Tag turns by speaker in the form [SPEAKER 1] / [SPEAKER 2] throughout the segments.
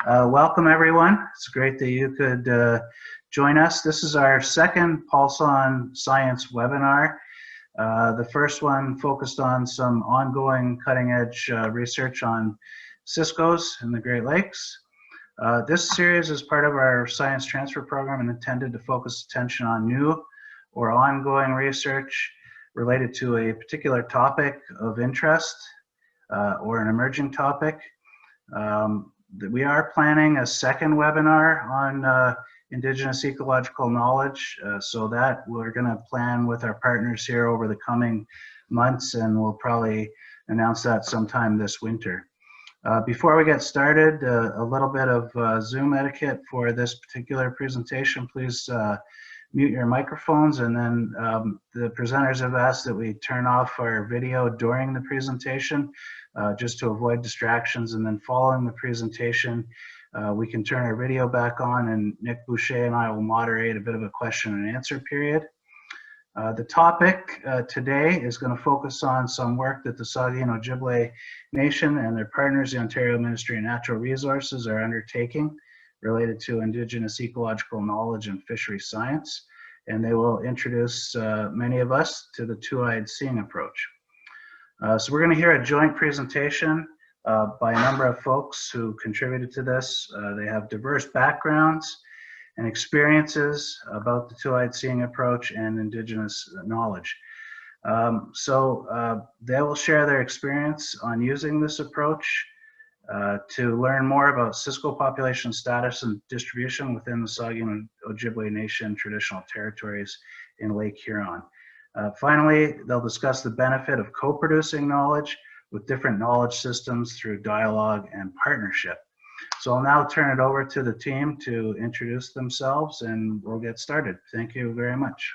[SPEAKER 1] Welcome everyone. It's great that you could join us. This is our second Pulse on Science webinar. The first one focused on some ongoing cutting edge research on ciscos in the Great Lakes. This series is part of our science transfer program and intended to focus attention on new or ongoing research related to a particular topic of interest or an emerging topic. We are planning a second webinar on Indigenous Ecological Knowledge, so that we're going to plan with our partners here over the coming months, and we'll probably announce that sometime this winter. Before we get started, a little bit of Zoom etiquette for this particular presentation. Please mute your microphones, and then the presenters have asked that we turn off our video during the presentation just to avoid distractions, and then following the presentation we can turn our video back on, and Nick Boucher and I will moderate a bit of a question and answer period. The topic today is going to focus on some work that the Saugeen Ojibwe Nation and their partners, the Ontario Ministry of Natural Resources, are undertaking related to Indigenous ecological knowledge and fishery science, and they will introduce many of us to the two-eyed seeing approach. So we're going to hear a joint presentation by a number of folks who contributed to this. They have diverse backgrounds and experiences about the two-eyed seeing approach and Indigenous knowledge. They will share their experience on using this approach to learn more about cisco population status and distribution within the Saugeen Ojibwe Nation traditional territories in Lake Huron. Finally, they'll discuss the benefit of co-producing knowledge with different knowledge systems through dialogue and partnership. So I'll now turn it over to the team to introduce themselves, and we'll get started. Thank you very much.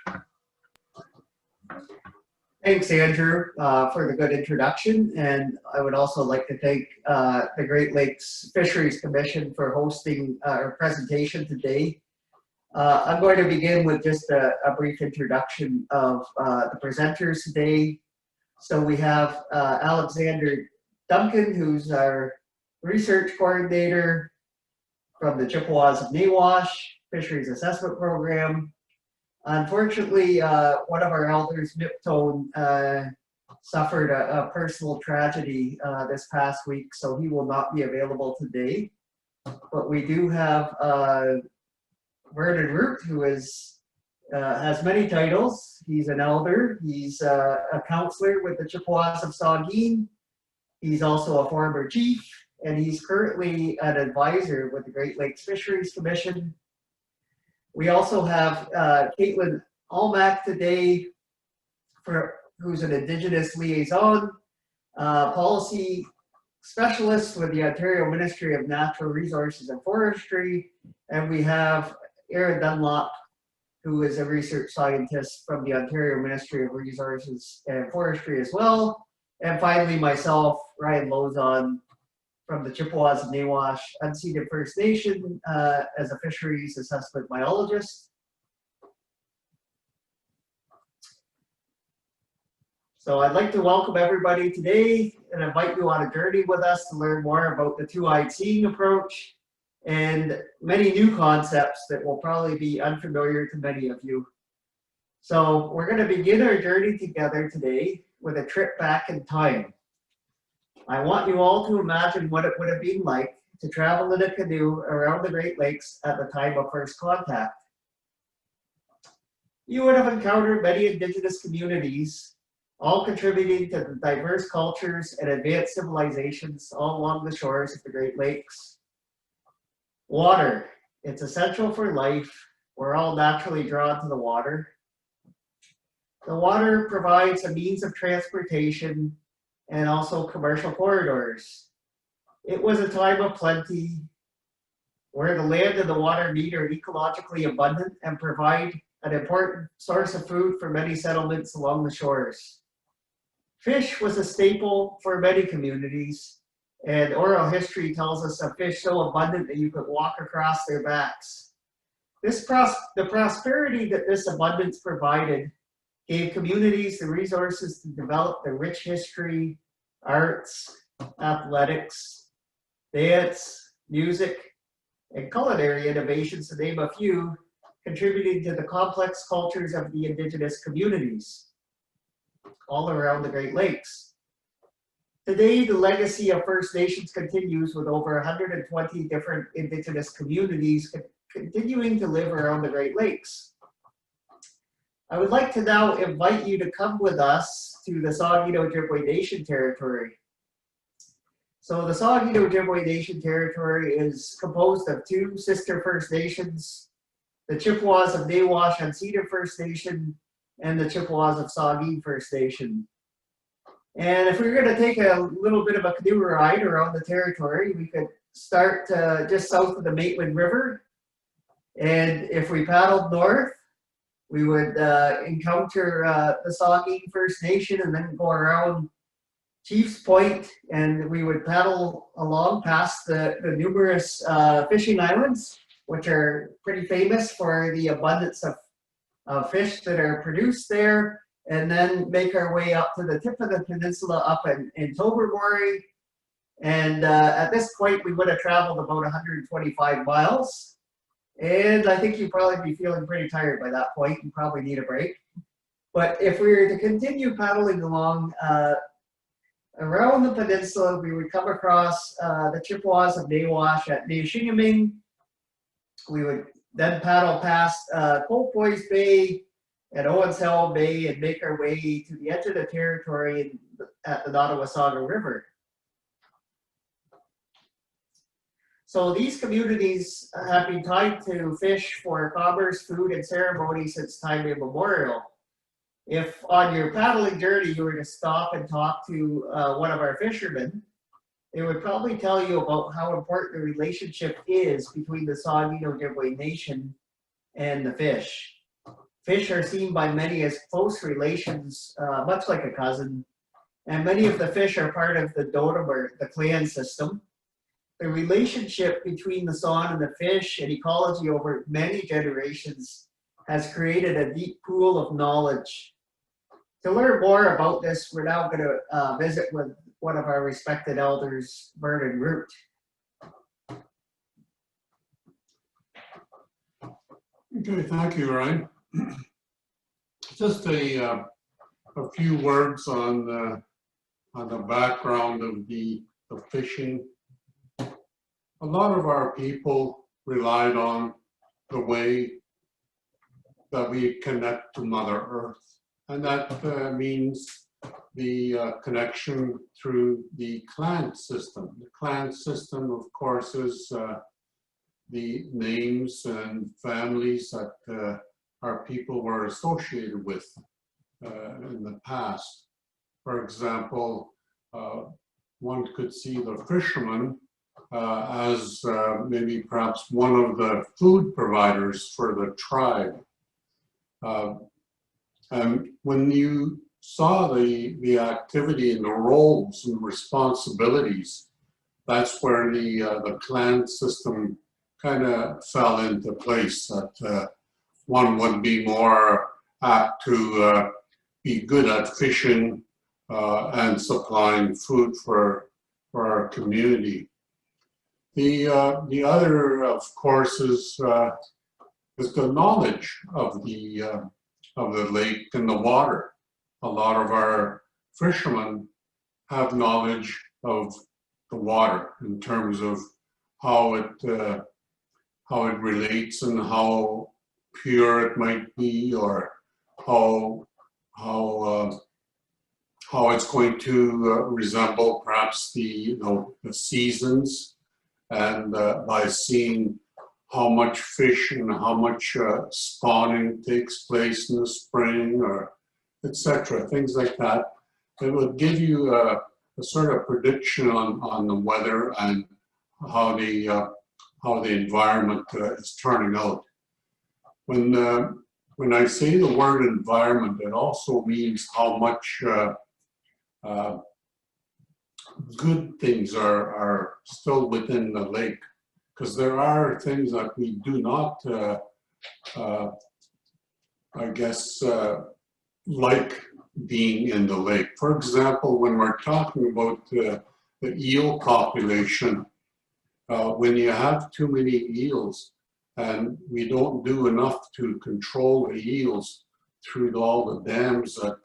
[SPEAKER 2] Thanks, Andrew, for the good introduction. And I would also like to thank the Great Lakes Fisheries Commission for hosting our presentation today. I'm going to begin with just a brief introduction of the presenters today. So we have Alexander Duncan, who's our research coordinator from the Chippewas of Nawash Fisheries Assessment Program. Unfortunately, one of our elders, Niptone, suffered a personal tragedy this past week, so he will not be available today. But we do have Vernon Root, who is has many titles. He's an elder, he's a counselor with the Chippewas of Saugeen, he's also a former chief, and he's currently an advisor with the Great Lakes Fisheries Commission. We also have Caitlin Almack today, who's an Indigenous liaison, policy specialist with the Ontario Ministry of Natural Resources and Forestry, and we have Aaron Dunlop, who is a research scientist from the Ontario Ministry of Resources and Forestry as well. And finally, myself, Ryan Lozon, from the Chippewas of Nawash Unceded First Nation as a fisheries assessment biologist. So I'd like to welcome everybody today and invite you on a journey with us to learn more about the two-eyed seeing approach and many new concepts that will probably be unfamiliar to many of you. So we're going to begin our journey together today with a trip back in time. I want you all to imagine what it would have been like to travel in a canoe around the Great Lakes at the time of first contact. You would have encountered many Indigenous communities, all contributing to the diverse cultures and advanced civilizations all along the shores of the Great Lakes. Water, it's essential for life. We're all naturally drawn to the water. The water provides a means of transportation and also commercial corridors. It was a time of plenty where the land and the water meet are ecologically abundant and provide an important source of food for many settlements along the shores. Fish was a staple for many communities, and oral history tells us of fish so abundant that you could walk across their backs. The prosperity that this abundance provided gave communities the resources to develop their rich history, arts, athletics, dance, music, and culinary innovations, to name a few, contributing to the complex cultures of the Indigenous communities all around the Great Lakes. Today, the legacy of First Nations continues with over 120 different Indigenous communities continuing to live around the Great Lakes. I would like to now invite you to come with us to the Saugeen-Ojibwe Nation territory. So the Saugeen-Ojibwe Nation territory is composed of two sister First Nations, the Chippewas of Nawash and Cedar First Nation, and the Chippewas of Saugeen First Nation. And if we were going to take a little bit of a canoe ride around the territory, we could start just south of the Maitland River. And if we paddled north, we would encounter the Saugeen First Nation and then go around Chief's Point, and we would paddle along past the numerous fishing islands, which are pretty famous for the abundance of fish that are produced there, and then make our way up to the tip of the peninsula up in Tobermory. And at this point, we would have traveled about 125 miles. And I think you'd probably be feeling pretty tired by that point and probably need a break. But if we were to continue paddling along around the peninsula, we would come across the Chippewas of Nawash at Neshingaming. We would then paddle past Colpoys Bay and Owens Hill Bay and make our way to the edge of the territory at the Nottawasaga River. So these communities have been tied to fish for commerce, food, and ceremony since time immemorial. If on your paddling journey you were to stop and talk to one of our fishermen, they would probably tell you about how important the relationship is between the Saugeen-Ojibwe Nation and the fish. Fish are seen by many as close relations, much like a cousin, and many of the fish are part of the totem or the clan system. The relationship between the Saugeen and the fish and ecology over many generations has created a deep pool of knowledge. To learn more about this, we're now going to visit with one of our respected elders, Vernon Root.
[SPEAKER 3] Okay, thank you, Ryan. Just a few words on the background of the fishing. A lot of our people relied on the way that we connect to Mother Earth, and that means the connection through the clan system. The clan system, of course, is the names and families that our people were associated with in the past. For example, one could see the fisherman as maybe perhaps one of the food providers for the tribe. And when you saw the activity and the roles and responsibilities, that's where the clan system kind of fell into place, that one would be more apt to be good at fishing and supplying food for our community. The other, of course, is the knowledge of the lake and the water. A lot of our fishermen have knowledge of the water in terms of how it relates and how pure it might be, or how it's going to resemble perhaps the seasons. And by seeing how much fish and how much spawning takes place in the spring, or etc., things like that, it would give you a sort of prediction on the weather and how the environment is turning out. When I say the word environment, it also means how much good things are still within the lake, because there are things that we do not, I guess, like being in the lake. For example, when we're talking about the eel population, when you have too many eels and we don't do enough to control the eels through all the dams that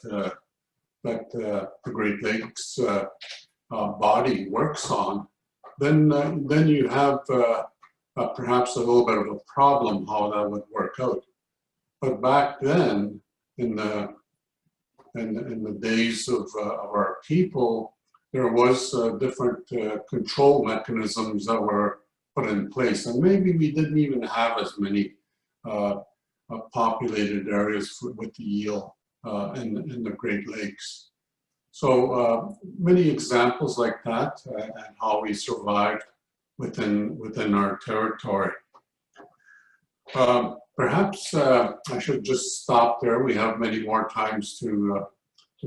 [SPEAKER 3] the Great Lakes body works on, then you have perhaps a little bit of a problem how that would work out. But back then, in the days of our people, there was different control mechanisms that were put in place, and maybe we didn't even have as many populated areas with the eel in the Great Lakes. So many examples like that and how we survived within our territory. Perhaps I should just stop there. We have many more times to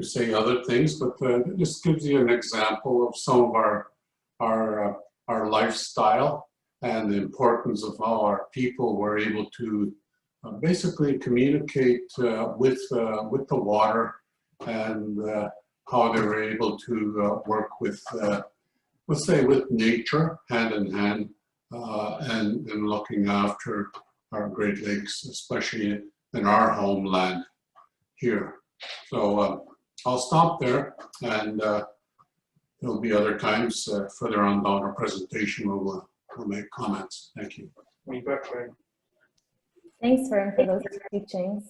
[SPEAKER 3] say other things, but this gives you an example of some of our lifestyle and the importance of how our people were able to basically communicate with the water, and how they were able to work with, let's say, with nature hand in hand, and looking after our Great Lakes, especially in our homeland here. So I'll stop there, and there'll be other times further on down our presentation we'll make comments. Thank you.
[SPEAKER 4] Thanks, Vern, for those teachings.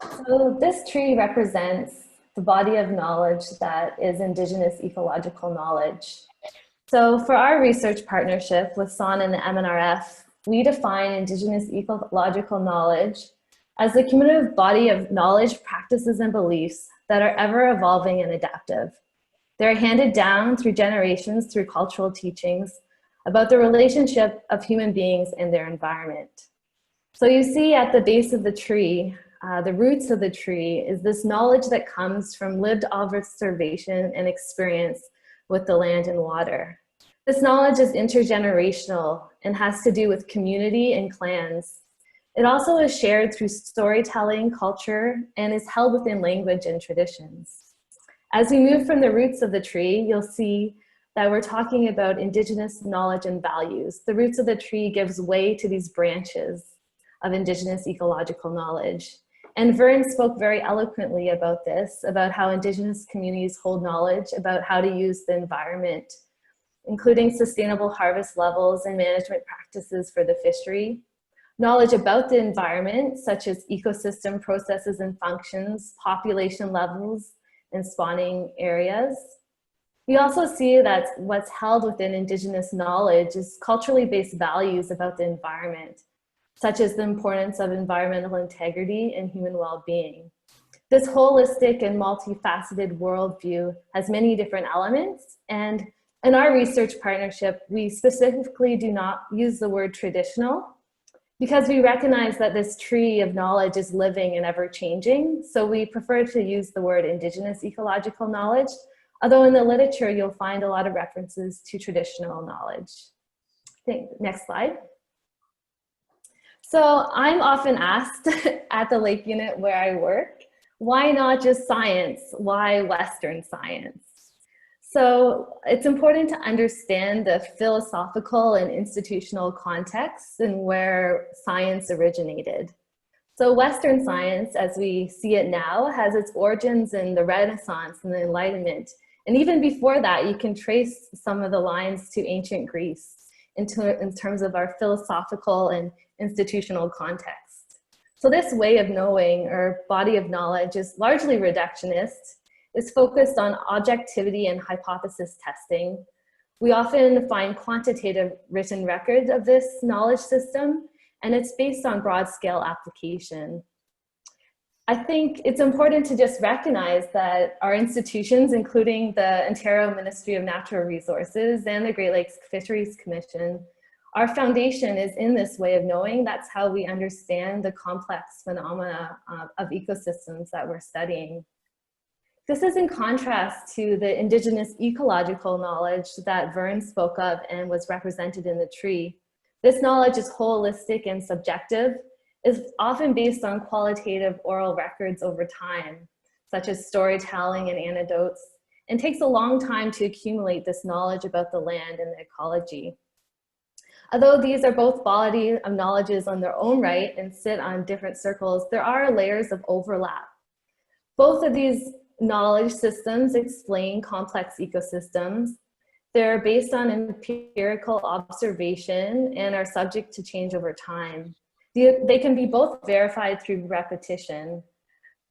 [SPEAKER 4] So this tree represents the body of knowledge that is Indigenous ecological knowledge. So for our research partnership with SON and the MNRF, we define Indigenous ecological knowledge as the cumulative body of knowledge, practices, and beliefs that are ever evolving and adaptive. They're handed down through generations through cultural teachings about the relationship of human beings and their environment. So you see at the base of the tree, the roots of the tree, is this knowledge that comes from lived observation and experience with the land and water. This knowledge is intergenerational and has to do with community and clans. It also is shared through storytelling, culture, and is held within language and traditions. As we move from the roots of the tree, you'll see that we're talking about Indigenous knowledge and values. The roots of the tree gives way to these branches of Indigenous ecological knowledge. And Vern spoke very eloquently about this, about how Indigenous communities hold knowledge about how to use the environment, including sustainable harvest levels and management practices for the fishery, knowledge about the environment, such as ecosystem processes and functions, population levels, and spawning areas. We also see that what's held within Indigenous knowledge is culturally based values about the environment, such as the importance of environmental integrity and human well-being. This holistic and multifaceted worldview has many different elements, and in our research partnership, we specifically do not use the word traditional because we recognize that this tree of knowledge is living and ever-changing, so we prefer to use the word Indigenous ecological knowledge, although in the literature you'll find a lot of references to traditional knowledge. Next slide. So I'm often asked at the Lake Unit where I work, why not just science? Why Western science? So it's important to understand the philosophical and institutional context and where science originated. So Western science, as we see it now, has its origins in the Renaissance and the Enlightenment. And even before that, you can trace some of the lines to ancient Greece in terms of our philosophical and institutional context. So this way of knowing, or body of knowledge, is largely reductionist. It's focused on objectivity and hypothesis testing. We often find quantitative written records of this knowledge system, and it's based on broad scale application. I think it's important to just recognize that our institutions, including the Ontario Ministry of Natural Resources and the Great Lakes Fisheries Commission, our foundation is in this way of knowing. That's how we understand the complex phenomena of ecosystems that we're studying. This is in contrast to the Indigenous ecological knowledge that Vern spoke of and was represented in the tree. This knowledge is holistic and subjective, is often based on qualitative oral records over time, such as storytelling and anecdotes, and takes a long time to accumulate this knowledge about the land and the ecology. Although these are both body of knowledges on their own right and sit on different circles, there are layers of overlap. Both of these knowledge systems explain complex ecosystems. They're based on empirical observation and are subject to change over time. They can be both verified through repetition.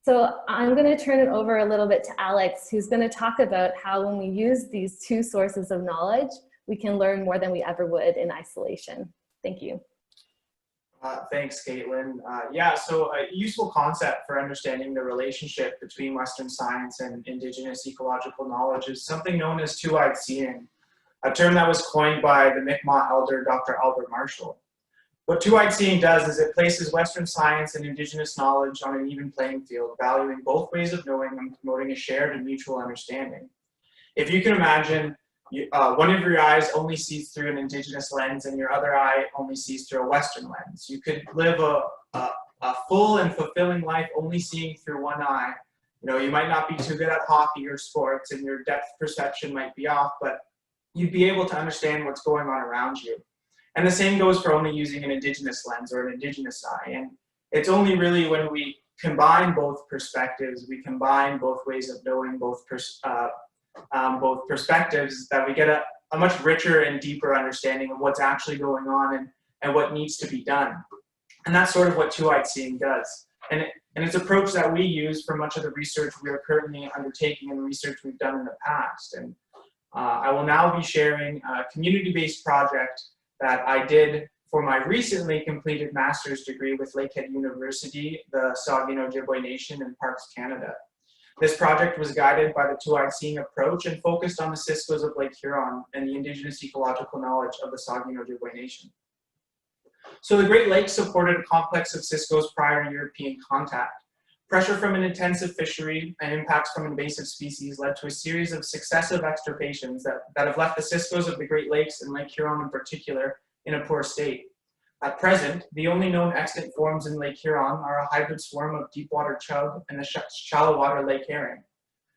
[SPEAKER 4] So I'm going to turn it over a little bit to Alex, who's going to talk about how when we use these two sources of knowledge, we can learn more than we ever would in isolation. Thank you.
[SPEAKER 5] Thanks, Caitlin. Yeah, so a useful concept for understanding the relationship between Western science and Indigenous ecological knowledge is something known as two-eyed seeing, a term that was coined by the Mi'kmaq elder, Dr. Albert Marshall. What two-eyed seeing does is it places Western science and Indigenous knowledge on an even playing field, valuing both ways of knowing and promoting a shared and mutual understanding. If you can imagine, one of your eyes only sees through an Indigenous lens and your other eye only sees through a Western lens. You could live a full and fulfilling life only seeing through one eye. You know, you might not be too good at hockey or sports and your depth perception might be off, but you'd be able to understand what's going on around you. And the same goes for only using an Indigenous lens or an Indigenous eye. And it's only really when we combine both perspectives, we combine both ways of knowing, both perspectives, that we get a much richer and deeper understanding of what's actually going on and what needs to be done. And that's sort of what two-eyed seeing does. And it's an approach that we use for much of the research we are currently undertaking and the research we've done in the past. And I will now be sharing a community-based project that I did for my recently completed master's degree with Lakehead University, the Saugeen Ojibwe Nation in Parks Canada. This project was guided by the two-eyed seeing approach and focused on the Ciscoes of Lake Huron and the Indigenous ecological knowledge of the Saugeen Ojibwe Nation. So the Great Lakes supported a complex of Ciscoes prior to European contact. Pressure from an intensive fishery and impacts from invasive species led to a series of successive extirpations that have left the Ciscoes of the Great Lakes and Lake Huron in particular in a poor state. At present, the only known extant forms in Lake Huron are a hybrid swarm of deep-water chub and the shallow water lake herring.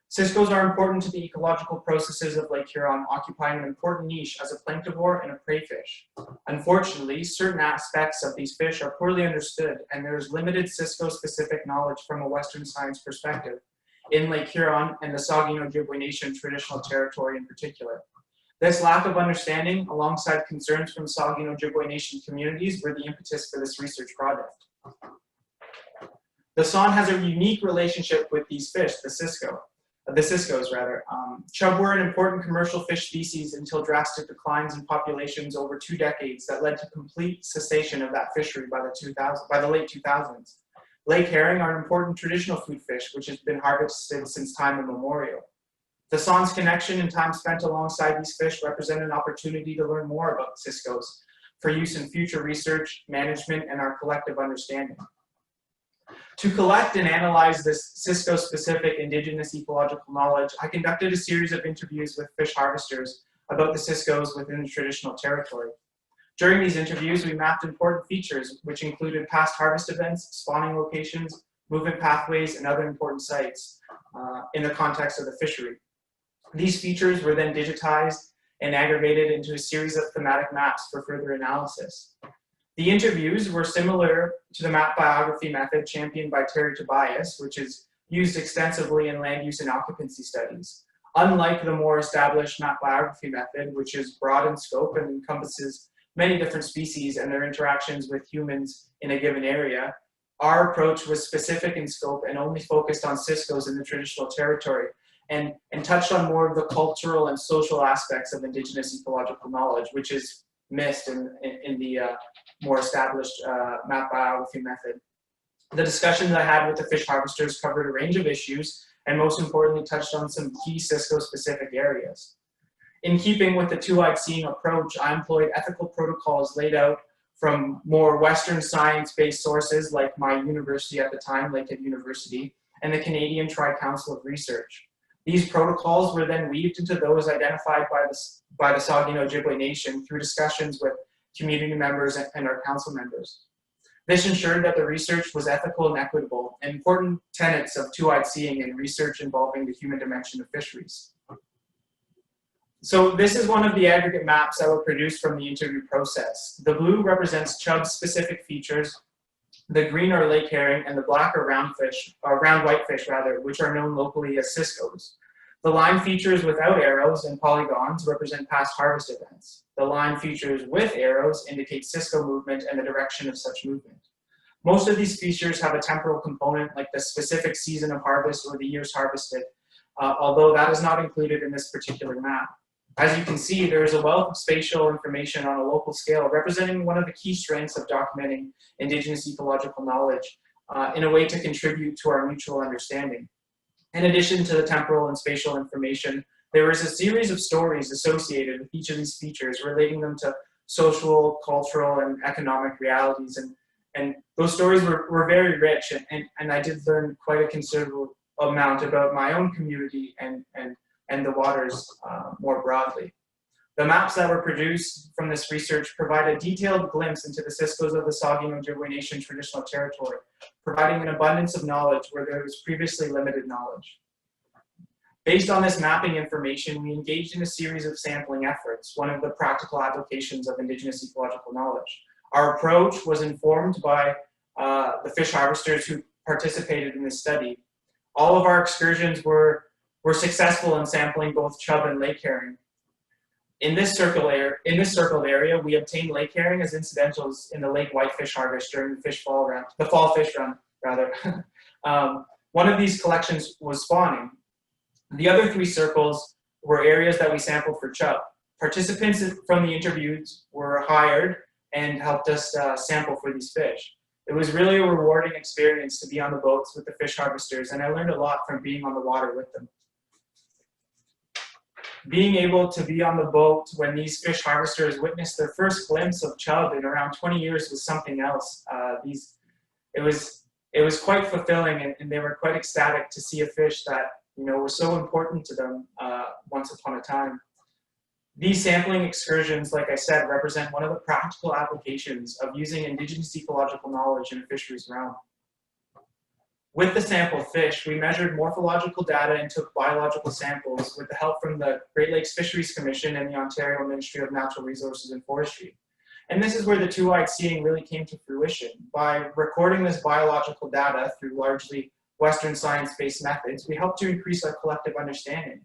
[SPEAKER 5] Ciscoes are important to the ecological processes of Lake Huron, occupying an important niche as a planktivore and a prey fish. Unfortunately, certain aspects of these fish are poorly understood, and there is limited Cisco-specific knowledge from a Western science perspective in Lake Huron and the Saugeen Ojibwe Nation traditional territory in particular. This lack of understanding, alongside concerns from Saugeen Ojibwe Nation communities, were the impetus for this research project. The Saugeen has a unique relationship with these fish, the Ciscoes rather. Chub were an important commercial fish species until drastic declines in populations over 2 decades that led to complete cessation of that fishery by the late 2000s. Lake herring are an important traditional food fish, which has been harvested since time immemorial. The Saugeen's connection and time spent alongside these fish represent an opportunity to learn more about Ciscoes for use in future research, management, and our collective understanding. To collect and analyze this Cisco-specific Indigenous ecological knowledge, I conducted a series of interviews with fish harvesters about the Ciscoes within the traditional territory. During these interviews, we mapped important features, which included past harvest events, spawning locations, movement pathways, and other important sites in the context of the fishery. These features were then digitized and aggregated into a series of thematic maps for further analysis. The interviews were similar to the map biography method championed by Terry Tobias, which is used extensively in land use and occupancy studies. Unlike the more established map biography method, which is broad in scope and encompasses many different species and their interactions with humans in a given area, our approach was specific in scope and only focused on Ciscoes in the traditional territory and touched on more of the cultural and social aspects of Indigenous ecological knowledge, which is missed in the more established map biography method. The discussions I had with the fish harvesters covered a range of issues and most importantly touched on some key Cisco-specific areas. In keeping with the two-eyed seeing approach, I employed ethical protocols laid out from more Western science-based sources like my university at the time, Lakehead University, and the Canadian Tri-Council of Research. These protocols were then weaved into those identified by the Saugeen Ojibwe Nation through discussions with community members and our council members. This ensured that the research was ethical and equitable, an important tenets of two-eyed seeing in research involving the human dimension of fisheries. So this is one of the aggregate maps that were produced from the interview process. The blue represents chub-specific features, the green are lake herring, and the black are round whitefish rather, which are known locally as ciscos. The line features without arrows and polygons represent past harvest events. The line features with arrows indicate cisco movement and the direction of such movement. Most of these features have a temporal component like the specific season of harvest or the years harvested, although that is not included in this particular map. As you can see, there is a wealth of spatial information on a local scale representing one of the key strengths of documenting Indigenous ecological knowledge in a way to contribute to our mutual understanding. In addition to the temporal and spatial information, there is a series of stories associated with each of these features, relating them to social, cultural, and economic realities. And those stories were very rich, and I did learn quite a considerable amount about my own community and the waters more broadly. The maps that were produced from this research provide a detailed glimpse into the Ciscos of the Saugeen Ojibwe Nation traditional territory, providing an abundance of knowledge where there was previously limited knowledge. Based on this mapping information, we engaged in a series of sampling efforts, one of the practical applications of Indigenous ecological knowledge. Our approach was informed by the fish harvesters who participated in this study. All of our excursions were successful in sampling both chub and lake herring. In this circled area, we obtained lake herring as incidentals in the lake whitefish harvest during the fall fish run, rather. One of these collections was spawning. The other three circles were areas that we sampled for chub. Participants from the interviews were hired and helped us sample for these fish. It was really a rewarding experience to be on the boats with the fish harvesters, and I learned a lot from being on the water with them. Being able to be on the boat when these fish harvesters witnessed their first glimpse of chub in around 20 years was something else. It was quite fulfilling, and they were quite ecstatic to see a fish that, you know, was so important to them once upon a time. These sampling excursions, like I said, represent one of the practical applications of using Indigenous ecological knowledge in a fisheries realm. With the sample fish, we measured morphological data and took biological samples with the help from the Great Lakes Fisheries Commission and the Ontario Ministry of Natural Resources and Forestry. And this is where the two-eyed seeing really came to fruition. By recording this biological data through largely Western science-based methods, we helped to increase our collective understanding.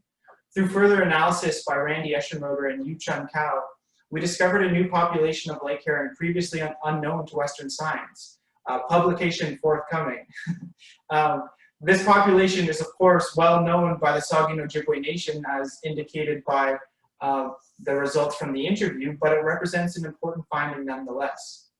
[SPEAKER 5] Through further analysis by Randy Eschenmoger and Yu Chun Kao, we discovered a new population of lake herring previously unknown to Western science. Publication forthcoming. This population is, of course, well known by the Saugeen Ojibwe Nation, as indicated by the results from the interview, but it represents an important finding nonetheless.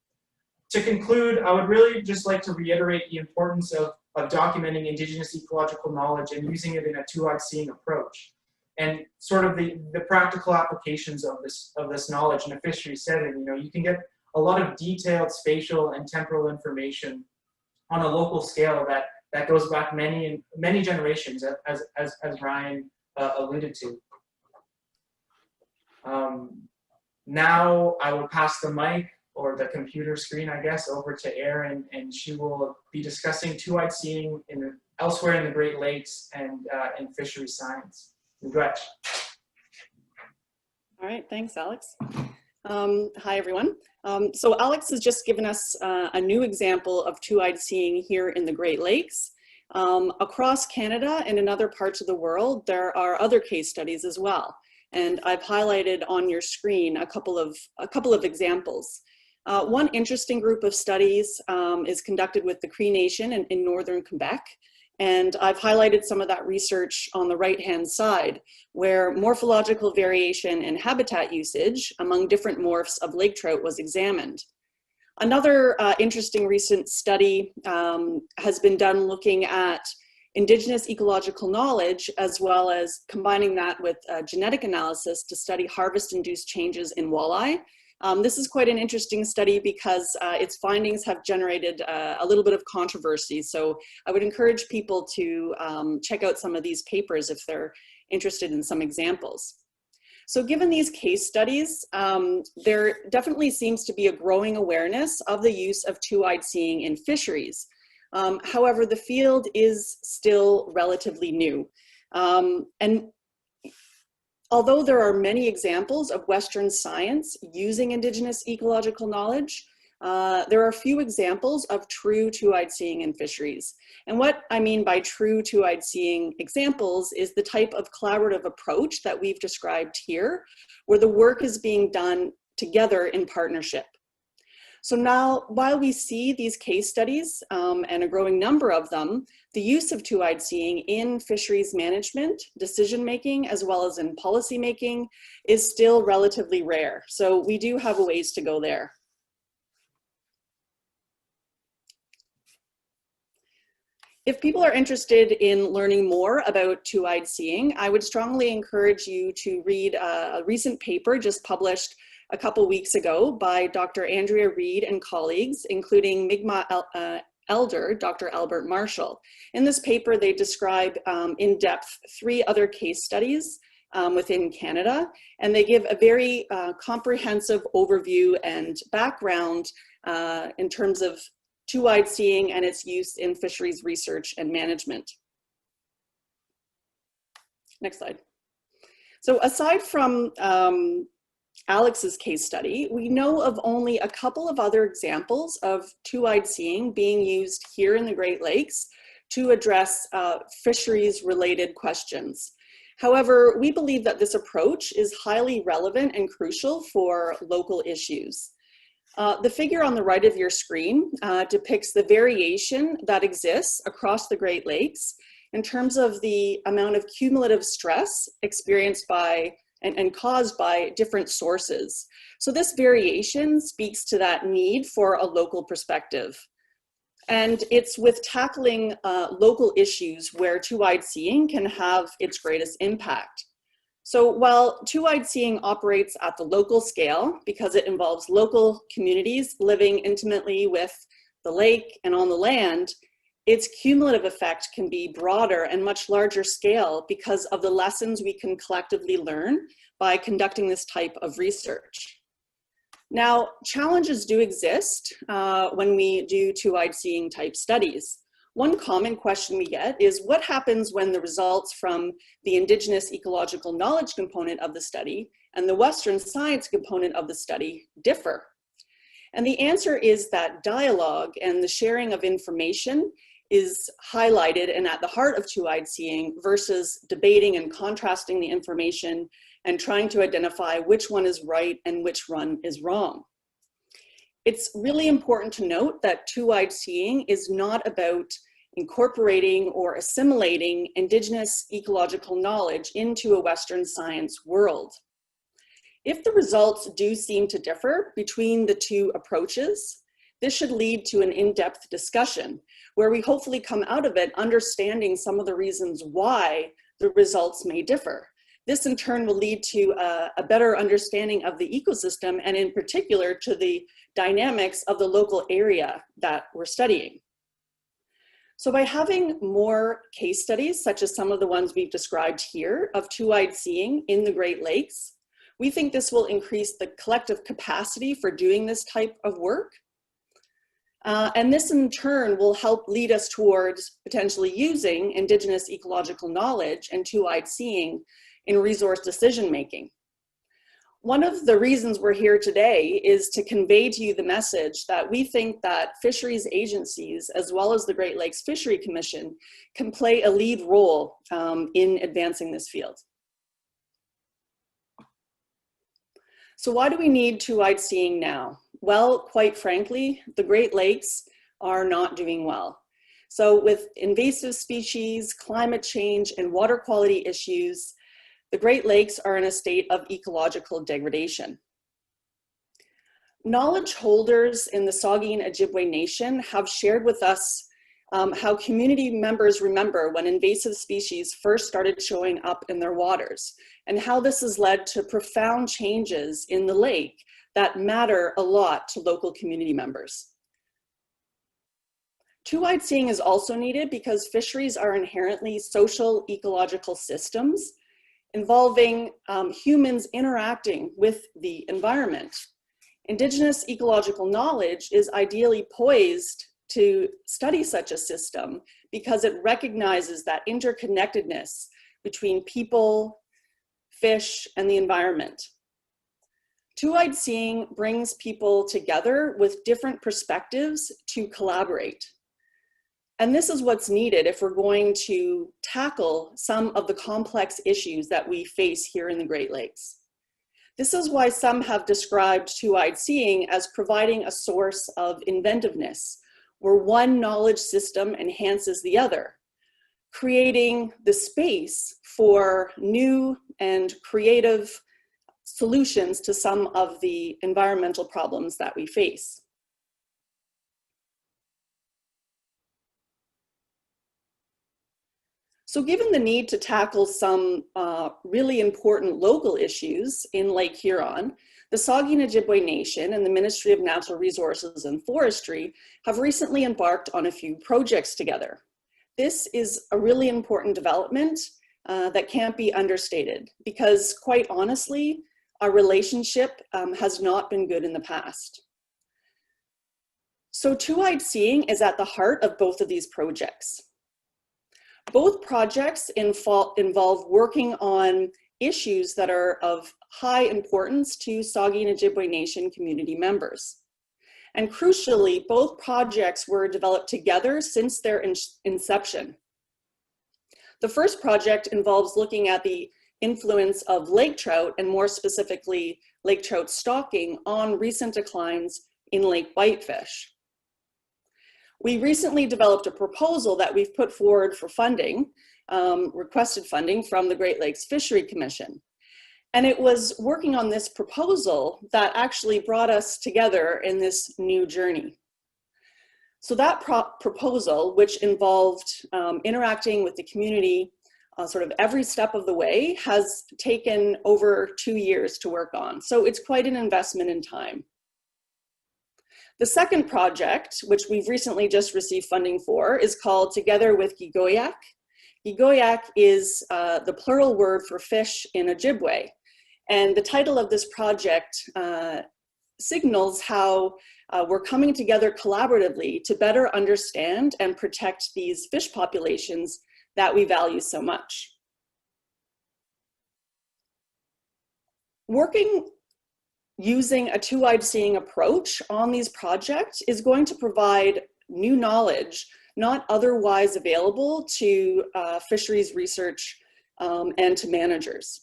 [SPEAKER 5] To conclude, I would really just like to reiterate the importance of documenting Indigenous ecological knowledge and using it in a two-eyed seeing approach, and sort of the practical applications of this knowledge in a fishery setting. You know, you can get a lot of detailed spatial and temporal information on a local scale that goes back many generations, as Ryan alluded to. Now I will pass the mic, or the computer screen, I guess, over to Erin, and she will be discussing two-eyed seeing elsewhere in the Great Lakes and in fishery science. Gretch.
[SPEAKER 6] All right, thanks, Alex. Hi, everyone. So Alex has just given us a new example of two-eyed seeing here in the Great Lakes. Across Canada and in other parts of the world, there are other case studies as well. And I've highlighted on your screen a couple of examples. One interesting group of studies is conducted with the Cree Nation in northern Quebec. And I've highlighted some of that research on the right-hand side, where morphological variation and habitat usage among different morphs of lake trout was examined. Another interesting recent study has been done looking at Indigenous ecological knowledge, as well as combining that with genetic analysis to study harvest-induced changes in walleye. This is quite an interesting study because its findings have generated a little bit of controversy. So I would encourage people to check out some of these papers if they're interested in some examples. So given these case studies, there definitely seems to be a growing awareness of the use of two-eyed seeing in fisheries. However, the field is still relatively new. And although there are many examples of Western science using Indigenous ecological knowledge, there are few examples of true two-eyed seeing in fisheries. And what I mean by true two-eyed seeing examples is the type of collaborative approach that we've described here, where the work is being done together in partnership. So now, while we see these case studies and a growing number of them, the use of two-eyed seeing in fisheries management, decision-making, as well as in policy-making is still relatively rare. So we do have a ways to go there. If people are interested in learning more about two-eyed seeing, I would strongly encourage you to read a recent paper just published a couple weeks ago by Dr. Andrea Reed and colleagues, including Mi'kmaq elder, Dr. Albert Marshall. In this paper, they describe in depth 3 other case studies within Canada, and they give a very comprehensive overview and background in terms of two-eyed seeing and its use in fisheries research and management. Next slide. So aside from Alex's case study, we know of only a couple of other examples of two-eyed seeing being used here in the Great Lakes to address fisheries-related questions. However, we believe that this approach is highly relevant and crucial for local issues. The figure on the right of your screen depicts the variation that exists across the Great Lakes in terms of the amount of cumulative stress experienced by and caused by different sources. So this variation speaks to that need for a local perspective. And it's with tackling local issues where two-eyed seeing can have its greatest impact. So while two-eyed seeing operates at the local scale because it involves local communities living intimately with the lake and on the land, its cumulative effect can be broader and much larger scale because of the lessons we can collectively learn by conducting this type of research. Now, challenges do exist when we do two-eyed seeing type studies. One common question we get is what happens when the results from the Indigenous Ecological Knowledge component of the study and the Western science component of the study differ? And the answer is that dialogue and the sharing of information is highlighted and at the heart of two-eyed seeing versus debating and contrasting the information and trying to identify which one is right and which one is wrong. It's really important to note that two-eyed seeing is not about incorporating or assimilating Indigenous ecological knowledge into a Western science world. If the results do seem to differ between the two approaches, this should lead to an in-depth discussion where we hopefully come out of it understanding some of the reasons why the results may differ. This in turn will lead to a better understanding of the ecosystem and in particular to the dynamics of the local area that we're studying. So by having more case studies, such as some of the ones we've described here of two-eyed seeing in the Great Lakes, we think this will increase the collective capacity for doing this type of work. And this in turn will help lead us towards potentially using Indigenous ecological knowledge and two-eyed seeing in resource decision-making. One of the reasons we're here today is to convey to you the message that we think that fisheries agencies, as well as the Great Lakes Fishery Commission, can play a lead role in advancing this field. So why do we need two-eyed seeing now? Well, quite frankly, the Great Lakes are not doing well. So with invasive species, climate change, and water quality issues, the Great Lakes are in a state of ecological degradation. Knowledge holders in the Saugeen Ojibwe Nation have shared with us how community members remember when invasive species first started showing up in their waters, and how this has led to profound changes in the lake that matter a lot to local community members. Two-eyed seeing is also needed because fisheries are inherently social ecological systems involving humans interacting with the environment. Indigenous ecological knowledge is ideally poised to study such a system because it recognizes that interconnectedness between people, fish, and the environment. Two-eyed seeing brings people together with different perspectives to collaborate. And this is what's needed if we're going to tackle some of the complex issues that we face here in the Great Lakes. This is why some have described two-eyed seeing as providing a source of inventiveness, where one knowledge system enhances the other, creating the space for new and creative solutions to some of the environmental problems that we face. So given the need to tackle some really important local issues in Lake Huron, the Saugeen Ojibwe Nation and the Ministry of Natural Resources and Forestry have recently embarked on a few projects together. This is a really important development that can't be understated because, quite honestly, our relationship has not been good in the past. So two-eyed seeing is at the heart of both of these projects. Both projects involve working on issues that are of high importance to Saugeen Ojibwe Nation community members. And crucially, both projects were developed together since their inception. The first project involves looking at the influence of lake trout, and more specifically, lake trout stocking, on recent declines in lake whitefish. We recently developed a proposal that we've put forward for funding, requested funding from the Great Lakes Fishery Commission. And it was working on this proposal that actually brought us together in this new journey. So that proposal, which involved interacting with the community sort of every step of the way, has taken over 2 years to work on. So it's quite an investment in time. The second project, which we've recently just received funding for, is called Together with Gigoyak. Gigoyak is the plural word for fish in Ojibwe. And the title of this project signals how we're coming together collaboratively to better understand and protect these fish populations that we value so much. Working using a two-eyed seeing approach on these projects is going to provide new knowledge not otherwise available to fisheries research and to managers.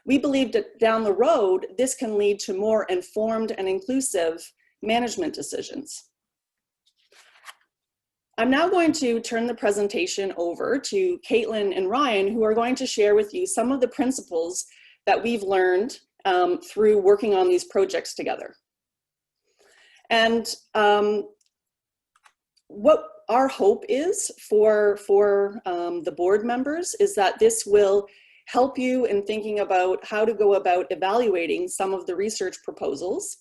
[SPEAKER 6] We believe that down the road, this can lead to more informed and inclusive management decisions. I'm now going to turn the presentation over to Caitlin and Ryan, who are going to share with you some of the principles that we've learned through working on these projects together. And what our hope is for the board members is that this will help you in thinking about how to go about evaluating some of the research proposals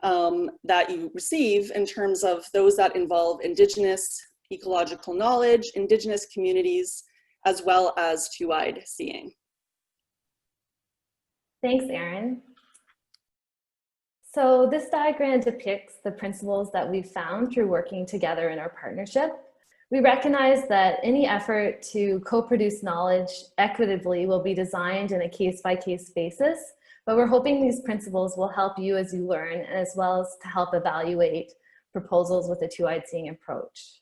[SPEAKER 6] that you receive in terms of those that involve Indigenous ecological knowledge, Indigenous communities, as well as two-eyed seeing.
[SPEAKER 4] Thanks, Erin. So this diagram depicts the principles that we've found through working together in our partnership. We recognize that any effort to co-produce knowledge equitably will be designed in a case-by-case basis, but we're hoping these principles will help you as you learn, as well as to help evaluate proposals with a two-eyed seeing approach.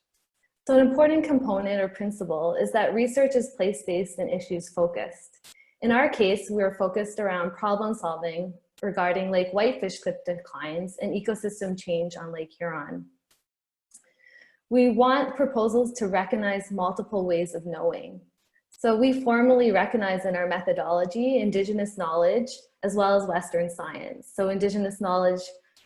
[SPEAKER 4] So an important component or principle is that research is place-based and issues-focused. In our case, we are focused around problem solving regarding lake whitefish clip declines and ecosystem change on Lake Huron. We want proposals to recognize multiple ways of knowing. So we formally recognize in our methodology Indigenous knowledge as well as Western science. So Indigenous knowledge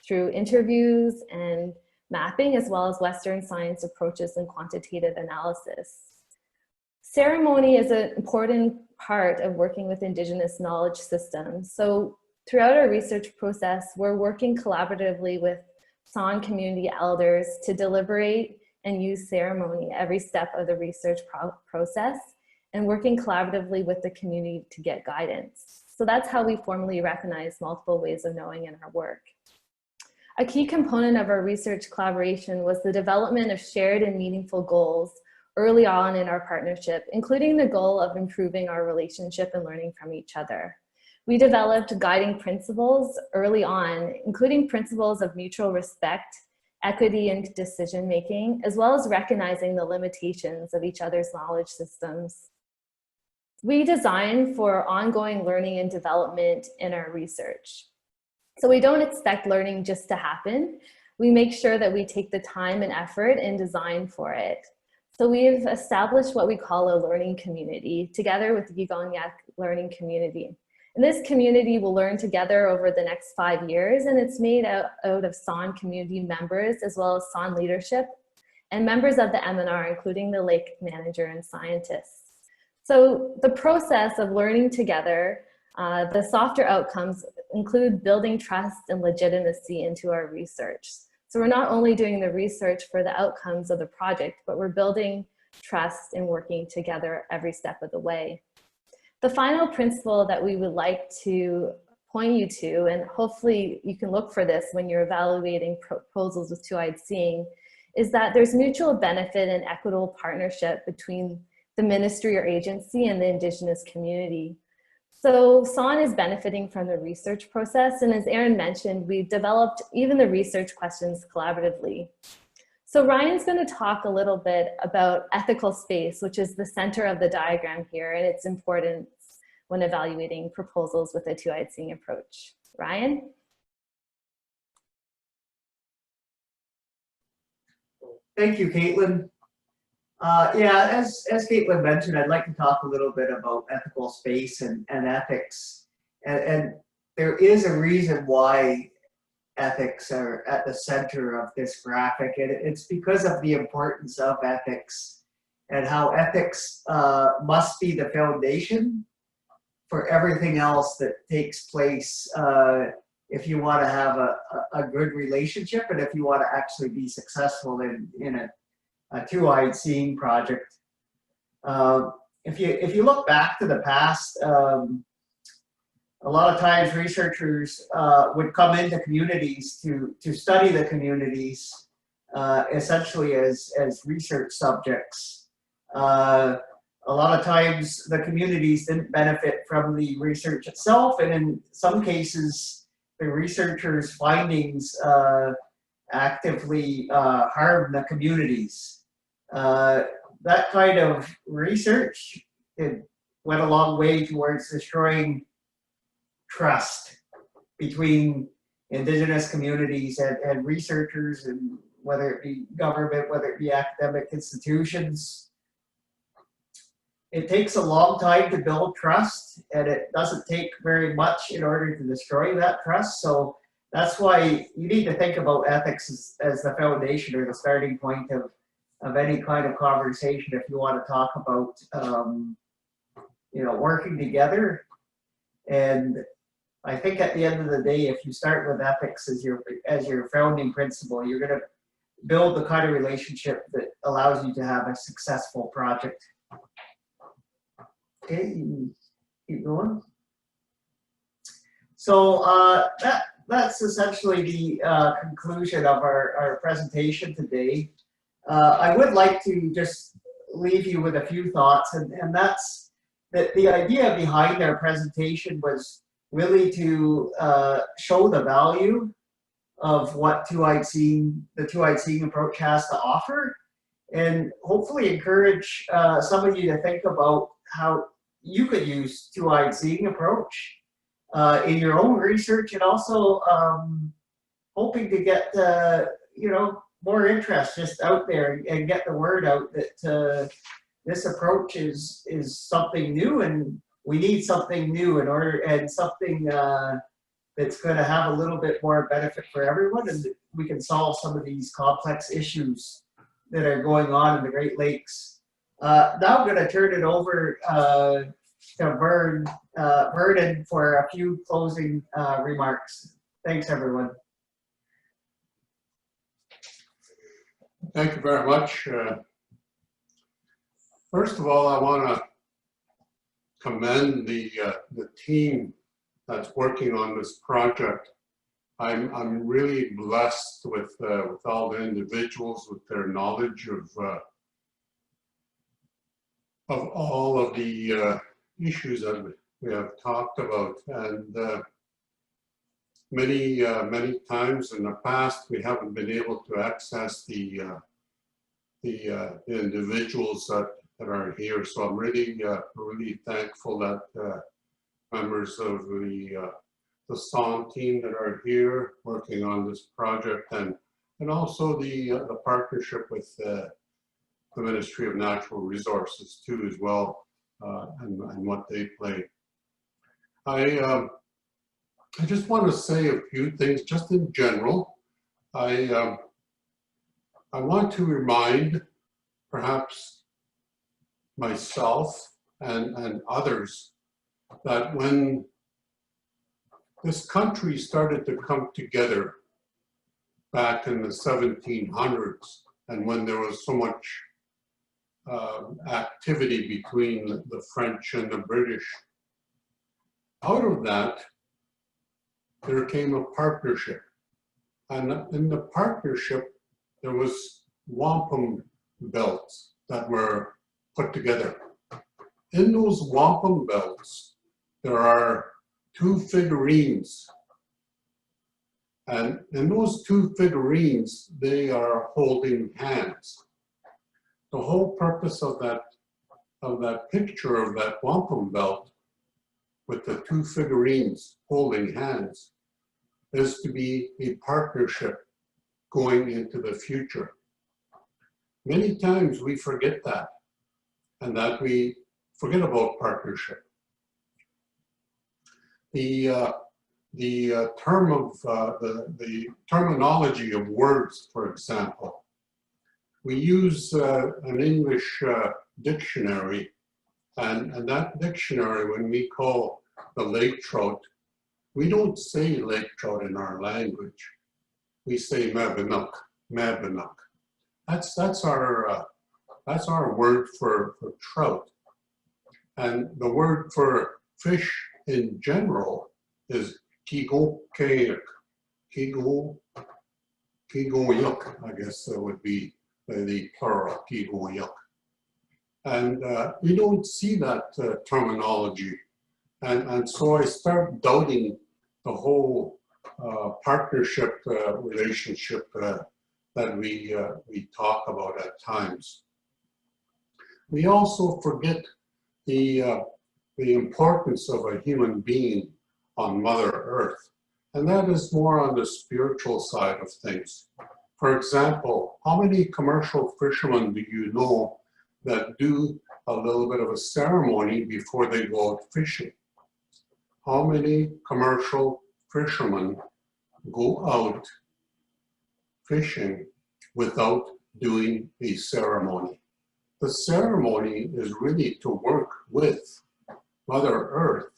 [SPEAKER 4] through interviews and mapping, as well as Western science approaches and quantitative analysis. Ceremony is an important part of working with Indigenous knowledge systems. So throughout our research process, we're working collaboratively with San community elders to deliberate and use ceremony every step of the research process, and working collaboratively with the community to get guidance. So that's how we formally recognize multiple ways of knowing in our work. A key component of our research collaboration was the development of shared and meaningful goals early on in our partnership, including the goal of improving our relationship and learning from each other. We developed guiding principles early on, including principles of mutual respect, equity and decision-making, as well as recognizing the limitations of each other's knowledge systems. We design for ongoing learning and development in our research. So we don't expect learning just to happen. We make sure that we take the time and effort and design for it. So we've established what we call a learning community together with the Yugongyak Learning Community. And this community will learn together over the next 5 years, and it's made out of San community members as well as San leadership and members of the MNR, including the lake manager and scientists. So the process of learning together, the softer outcomes include building trust and legitimacy into our research. So we're not only doing the research for the outcomes of the project, but we're building trust and working together every step of the way. The final principle that we would like to point you to, and hopefully you can look for this when you're evaluating proposals with Two-Eyed Seeing, is that there's mutual benefit and equitable partnership between the ministry or agency and the Indigenous community. So SAN is benefiting from the research process, and as Aaron mentioned, we've developed even the research questions collaboratively. So Ryan's going to talk a little bit about ethical space, which is the center of the diagram here, and its importance when evaluating proposals with a Two-Eyed Seeing approach. Ryan?
[SPEAKER 2] Thank you, Caitlin. Yeah, as Caitlin mentioned, I'd like to talk a little bit about ethical space and ethics. And there is a reason why ethics are at the center of this graphic, and it's because of the importance of ethics and how ethics must be the foundation for everything else that takes place if you want to have a good relationship and if you want to actually be successful in a Two-Eyed Seeing project. If you look back to the past, a lot of times researchers would come into communities to study the communities essentially as research subjects. A lot of times the communities didn't benefit from the research itself, and in some cases the researchers' findings actively harm the communities. That kind of research went a long way towards destroying trust between Indigenous communities and researchers, and whether it be government, whether it be academic institutions. It takes a long time to build trust, and it doesn't take very much in order to destroy that trust. So that's why you need to think about ethics as the foundation or the starting point of any kind of conversation if you want to talk about working together. And I think at the end of the day, if you start with ethics as your founding principle, you're going to build the kind of relationship that allows you to have a successful project. Okay, keep going. So that's essentially the conclusion of our presentation today. I would like to just leave you with a few thoughts, and that's that the idea behind our presentation was really to show the value of what the Two-Eyed Seeing approach has to offer, and hopefully encourage some of you to think about how you could use Two-Eyed Seeing approach in your own research, and also hoping to get more interest just out there and get the word out that this approach is something new, and we need something new in order, and something that's going to have a little bit more benefit for everyone, and we can solve some of these complex issues that are going on in the Great Lakes. Now I'm going to turn it over to Vernon for a few closing remarks. Thanks, everyone.
[SPEAKER 3] Thank you very much. First of all, I want to commend the team that's working on this project. I'm really blessed with all the individuals, with their knowledge of all of the issues that talked about, and many times in the past we haven't been able to access the individuals that are here. So I'm really thankful that members of the SON team that are here working on this project, and also the partnership with the Ministry of Natural Resources too as well, and what they play. I just want to say a few things just in general. I want to remind perhaps myself and others that when this country started to come together back in the 1700s, and when there was so much activity between the French and the British, out of that there came a partnership, and in the partnership there was wampum belts that were put together. In those wampum belts there are two figurines, and in those two figurines they are holding hands. The whole purpose of that picture of that wampum belt with the two figurines holding hands is to be a partnership going into the future. Many times we forget that, and that we forget about partnership. The term of the terminology of words, for example, we use an English dictionary, and that dictionary, when we call the lake trout, we don't say lake trout in our language. We say mabinook, mabinook. That's our word for trout. And the word for fish in general is kigokayak, kigoyuk, I guess that would be the plural, kigoyuk. And we don't see that terminology. And so I start doubting the whole partnership relationship that we talk about at times. We also forget the importance of a human being on Mother Earth, and that is more on the spiritual side of things. For example, how many commercial fishermen do you know that do a little bit of a ceremony before they go out fishing? How many commercial fishermen go out fishing without doing a ceremony? The ceremony is really to work with Mother Earth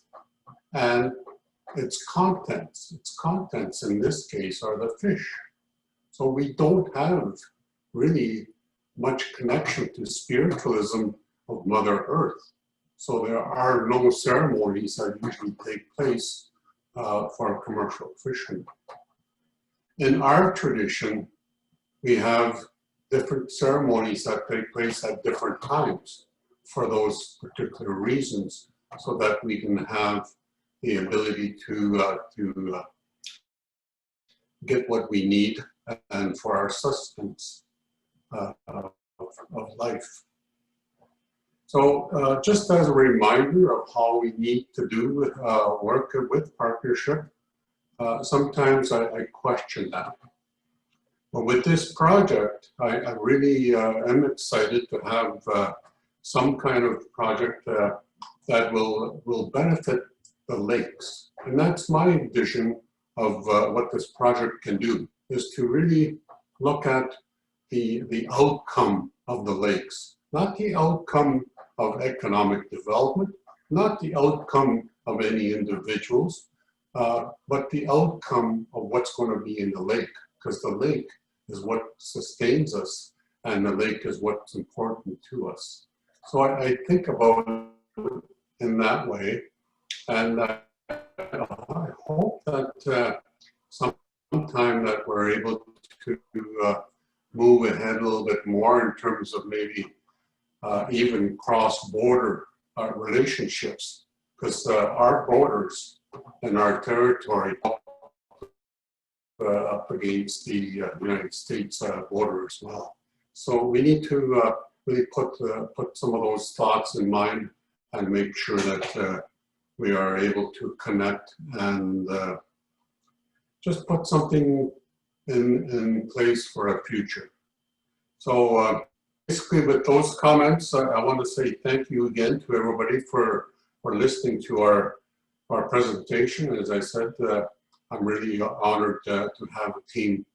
[SPEAKER 3] and its contents. Its contents in this case are the fish. So we don't have really much connection to spiritualism of Mother Earth. So there are no ceremonies that usually take place for commercial fishing. In our tradition, we have different ceremonies that take place at different times for those particular reasons, so that we can have the ability to get what we need and for our sustenance of life. So just as a reminder of how we need to do work with partnership, sometimes I question that. But with this project, I really am excited to have some kind of project that will benefit the lakes. And that's my vision of what this project can do, is to really look at the outcome of the lakes, not the outcome of economic development, not the outcome of any individuals, but the outcome of what's going to be in the lake, because the lake is what sustains us, and the lake is what's important to us. So I think about it in that way, and I hope that sometime that we're able to move ahead a little bit more in terms of maybe even cross-border relationships, because our borders in our territory up against the United States border as well. So we need to really put some of those thoughts in mind and make sure that we are able to connect and just put something in place for a future. So basically with those comments, I want to say thank you again to everybody for listening to our presentation. As I said, I'm really honored to have a team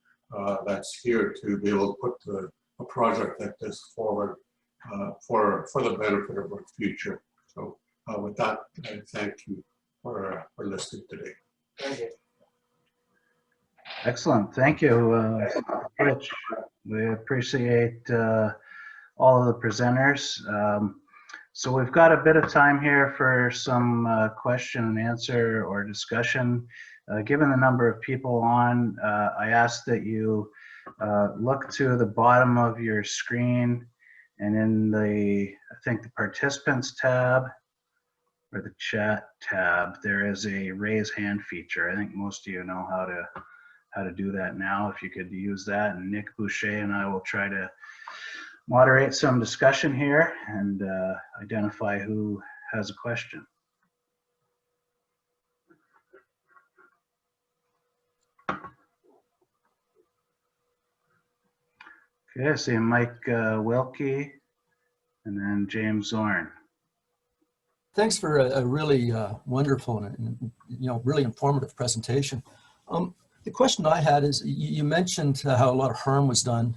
[SPEAKER 3] that's here to be able to put a project like this forward for the benefit of our future. So with that, I thank you for listening today.
[SPEAKER 5] Thank you.
[SPEAKER 1] Excellent. Thank you, Rich. We appreciate all of the presenters. So we've got a bit of time here for some question and answer or discussion. Given the number of people on, I ask that you look to the bottom of your screen, and in the, I think the participants tab or the chat tab, there is a raise hand feature. I think most of you know how to do that now. If you could use that, and Nick Boucher and I will try to moderate some discussion here and identify who has a question. Okay, I see Mike Wilkie and then James Zorn.
[SPEAKER 7] Thanks for a really wonderful and really informative presentation. The question I had is, you mentioned how a lot of harm was done,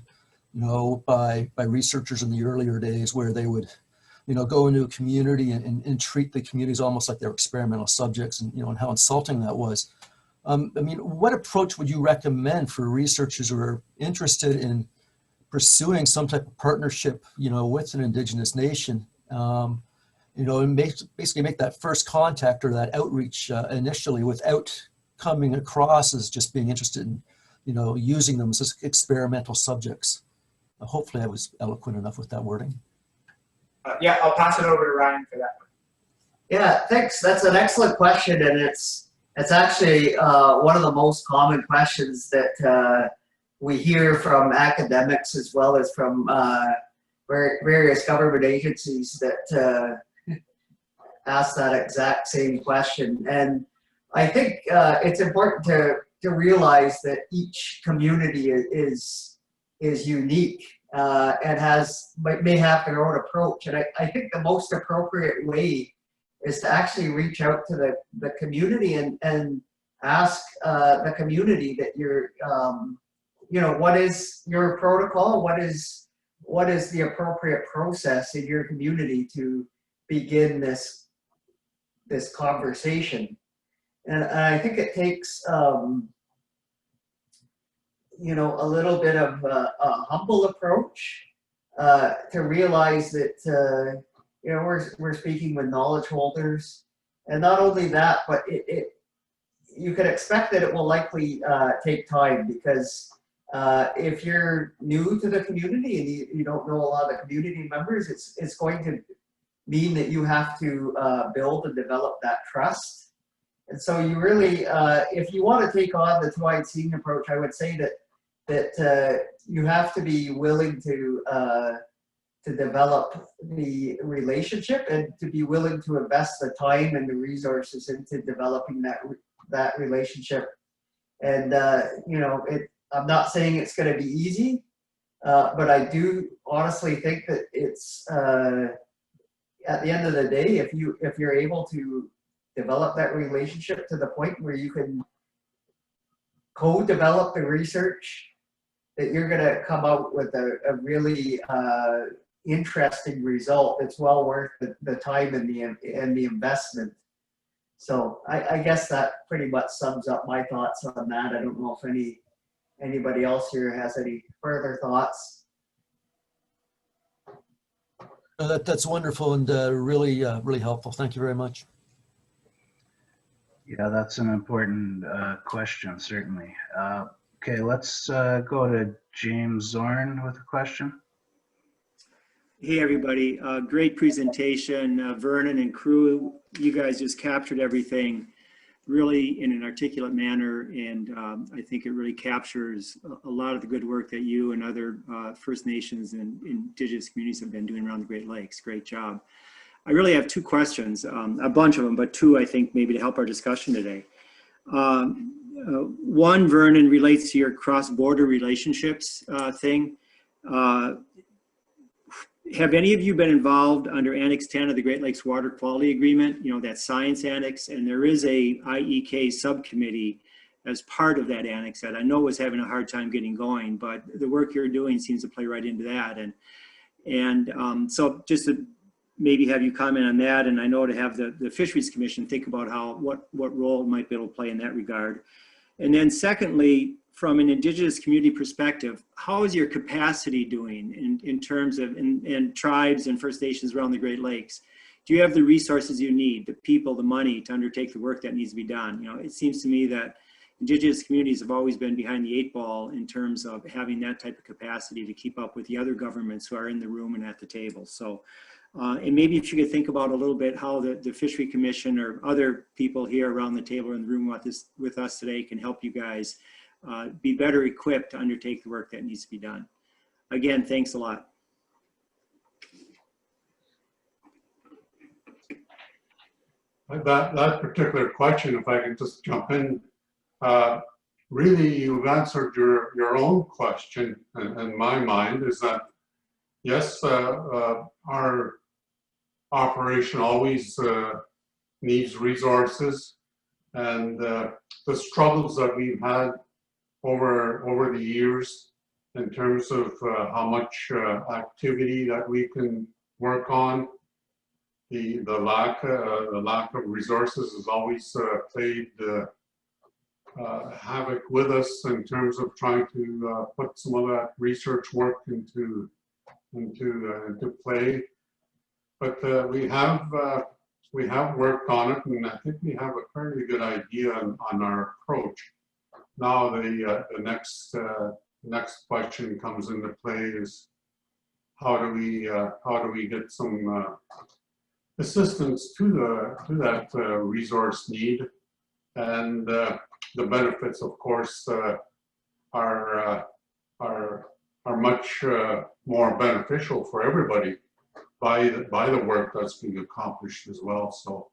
[SPEAKER 7] by researchers in the earlier days, where they would, go into a community and treat the communities almost like they were experimental subjects, and and how insulting that was. I mean, what approach would you recommend for researchers who are interested in pursuing some type of partnership, with an Indigenous nation, and basically make that first contact or that outreach initially, without coming across as just being interested in, using them as experimental subjects? Hopefully I was eloquent enough with that wording.
[SPEAKER 5] Yeah, I'll pass it over to Ryan for that.
[SPEAKER 2] Yeah, thanks. That's an excellent question, and it's actually one of the most common questions that we hear from academics as well as from various government agencies that ask that exact same question. And I think it's important to realize that each community is unique and may have their own approach. And I think the most appropriate way is to actually reach out to the community and ask the community that you're, what is your protocol? What is the appropriate process in your community to begin this conversation? And I think it takes, a little bit of a humble approach to realize that, we're speaking with knowledge holders. And not only that, but you can expect that it will likely take time, because if you're new to the community and you don't know a lot of the community members, it's going to mean that you have to build and develop that trust. And so you really, if you want to take on the two-eyed seeing approach, I would say that you have to be willing to develop the relationship and to be willing to invest the time and the resources into developing that relationship. And I'm not saying it's going to be easy, but I do honestly think that it's at the end of the day, if you're able to develop that relationship to the point where you can co-develop the research, that you're going to come out with a really interesting result. It's well worth the time and the investment. So I guess that pretty much sums up my thoughts on that. I don't know if anybody else here has any further thoughts.
[SPEAKER 7] That's wonderful and really helpful. Thank you very much.
[SPEAKER 1] Yeah, that's an important question, certainly. Okay, let's go to James Zorn with a question.
[SPEAKER 8] Hey, everybody. Great presentation. Vernon and crew, you guys just captured everything really in an articulate manner. And I think it really captures a lot of the good work that you and other First Nations and Indigenous communities have been doing around the Great Lakes. Great job. I really have two questions, a bunch of them, but two, I think, maybe to help our discussion today. One, Vernon, relates to your cross-border relationships thing. Have any of you been involved under Annex 10 of the Great Lakes Water Quality Agreement? You know, that science annex, and there is a IEK subcommittee as part of that annex that I know was having a hard time getting going, but the work you're doing seems to play right into that. So just to maybe have you comment on that, and I know to have the Fisheries Commission think about what role it might be able to play in that regard. And then secondly, from an Indigenous community perspective, how is your capacity doing in terms of in tribes and First Nations around the Great Lakes? Do you have the resources you need, the people, the money to undertake the work that needs to be done? You know, it seems to me that Indigenous communities have always been behind the 8 ball in terms of having that type of capacity to keep up with the other governments who are in the room and at the table. So, and maybe if you could think about a little bit how the Fishery Commission or other people here around the table in the room with us today can help you guys be better equipped to undertake the work that needs to be done. Again, thanks a lot.
[SPEAKER 3] That particular question, if I can just jump in, really you've answered your own question in my mind, is that yes, our operation always needs resources, and the struggles that we've had over the years in terms of how much activity that we can work on. The lack of resources has always played havoc with us in terms of trying to put some of that research work into play. But we have worked on it, and I think we have a fairly good idea on our approach. Now the next question comes into play is how do we get some assistance to that resource need, and the benefits, of course, are much more beneficial for everybody by the work that's being accomplished as well. So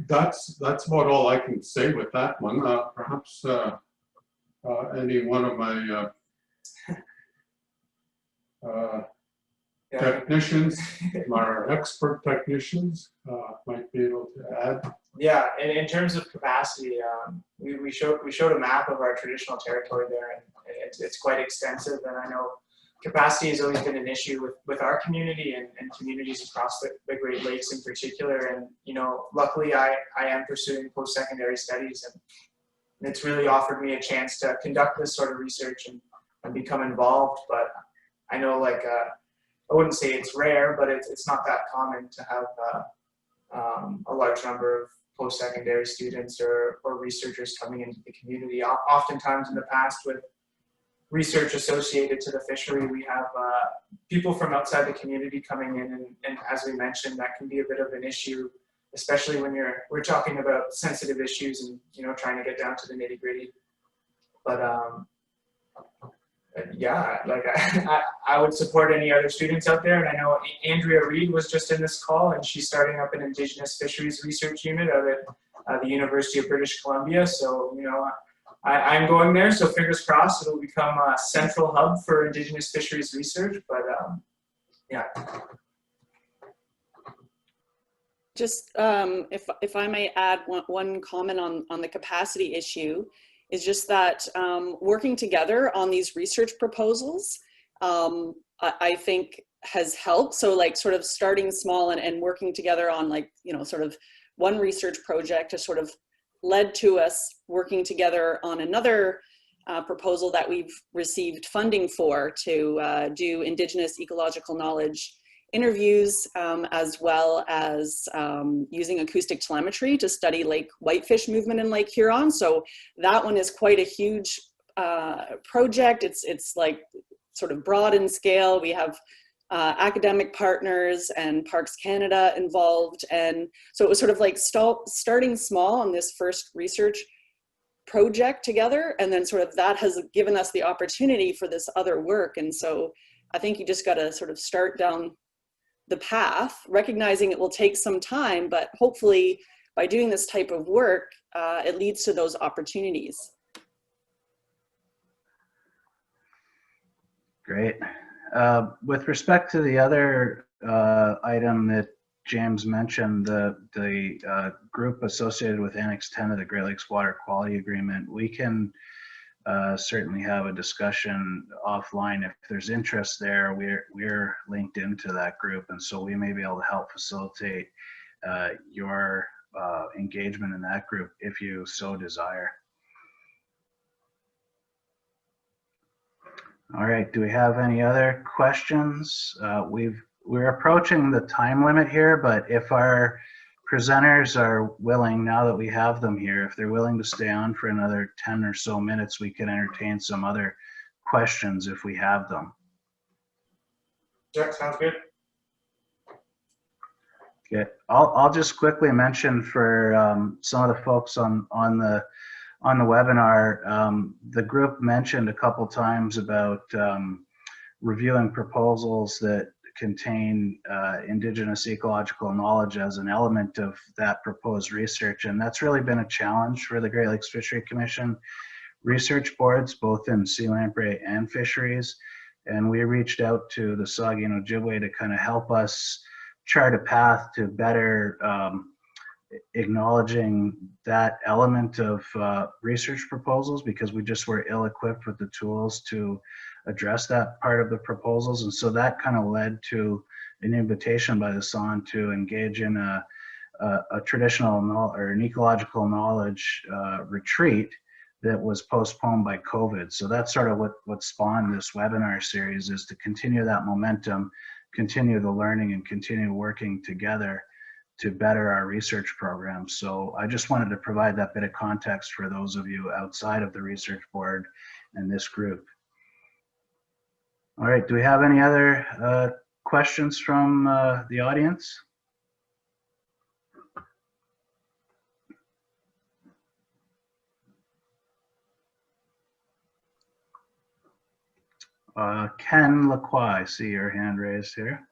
[SPEAKER 3] that's about all I can say with that one. Perhaps any one of my technicians, our expert technicians, might be able to add.
[SPEAKER 5] Yeah, and in terms of capacity, we showed a map of our traditional territory there, and it's quite extensive. And I know capacity has always been an issue with our community and communities across the Great Lakes in particular. And you know, luckily I am pursuing post-secondary studies, and it's really offered me a chance to conduct this sort of research and become involved. But I know, like, I wouldn't say it's rare, but it's not that common to have a large number of post-secondary students or researchers coming into the community. Oftentimes in the past, with research associated to the fishery, we have people from outside the community coming in, and as we mentioned, that can be a bit of an issue, especially when we're talking about sensitive issues and, you know, trying to get down to the nitty-gritty. But yeah, like I would support any other students out there. And I know Andrea Reed was just in this call, and she's starting up an Indigenous Fisheries Research Unit out at the University of British Columbia. So, you know, I'm going there, so fingers crossed it'll become a central hub for Indigenous fisheries research. But yeah.
[SPEAKER 6] Just if I may add one comment on the capacity issue, is just that working together on these research proposals, I think has helped. So like sort of starting small and working together on, like, you know, sort of one research project has sort of led to us working together on another proposal that we've received funding for to do Indigenous ecological knowledge interviews, as well as using acoustic telemetry to study lake whitefish movement in Lake Huron. So that one is quite a huge project. It's like sort of broad in scale. We have academic partners and Parks Canada involved. And so it was sort of like starting small on this first research project together, and then sort of that has given us the opportunity for this other work. And so I think you just got to sort of start down the path, recognizing it will take some time, but hopefully by doing this type of work, it leads to those opportunities.
[SPEAKER 1] Great. With respect to the other item that James mentioned, the group associated with Annex 10 of the Great Lakes Water Quality Agreement, we can certainly have a discussion offline if there's interest there. We're linked into that group, and so we may be able to help facilitate your engagement in that group if you so desire. All right, do we have any other questions? We're approaching the time limit here, but if our presenters are willing, now that we have them here, if they're willing to stay on for another 10 or so minutes, we can entertain some other questions if we have them.
[SPEAKER 5] Yeah, sounds good.
[SPEAKER 1] Okay, I'll just quickly mention for some of the folks on the webinar, the group mentioned a couple times about reviewing proposals that contain Indigenous ecological knowledge as an element of that proposed research, and that's really been a challenge for the Great Lakes Fishery Commission research boards, both in sea lamprey and fisheries, and we reached out to the Saugeen Ojibwe to kind of help us chart a path to better acknowledging that element of research proposals, because we just were ill-equipped with the tools to address that part of the proposals. And so that kind of led to an invitation by the SON to engage in a traditional or an ecological knowledge retreat that was postponed by COVID. So that's sort of what spawned this webinar series, is to continue that momentum, continue the learning, and continue working together to better our research program. So I just wanted to provide that bit of context for those of you outside of the research board and this group. All right, do we have any other questions from the audience? Ken Lacroix, I see your hand raised here.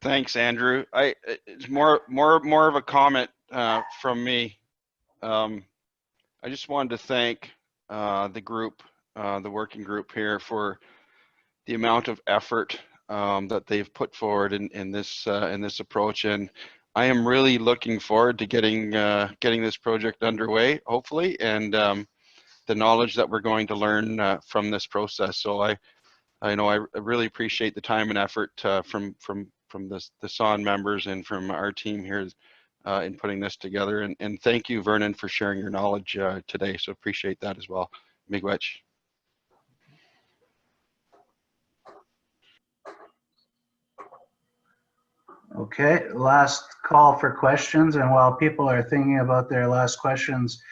[SPEAKER 9] Thanks, Andrew. It's more of a comment from me. I just wanted to thank the group, the working group here, for the amount of effort that they've put forward in this approach, and I am really looking forward to getting this project underway, hopefully, and the knowledge that we're going to learn from this process. So I know I really appreciate the time and effort from the SON members and from our team here in putting this together. And thank you, Vernon, for sharing your knowledge today. So appreciate that as well. Miigwech.
[SPEAKER 1] Okay, last call for questions. And while people are thinking about their last questions,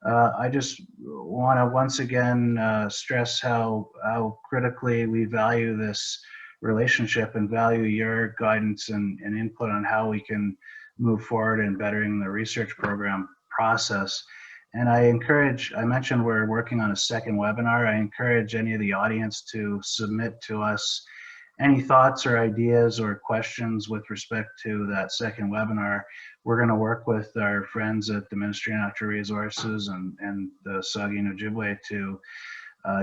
[SPEAKER 1] I just want to once again stress how critically we value this relationship and value your guidance and input on how we can move forward in bettering the research program process. And I mentioned we're working on a second webinar. I encourage any of the audience to submit to us any thoughts or ideas or questions with respect to that second webinar. We're going to work with our friends at the Ministry of Natural Resources and the Saugeen Ojibwe to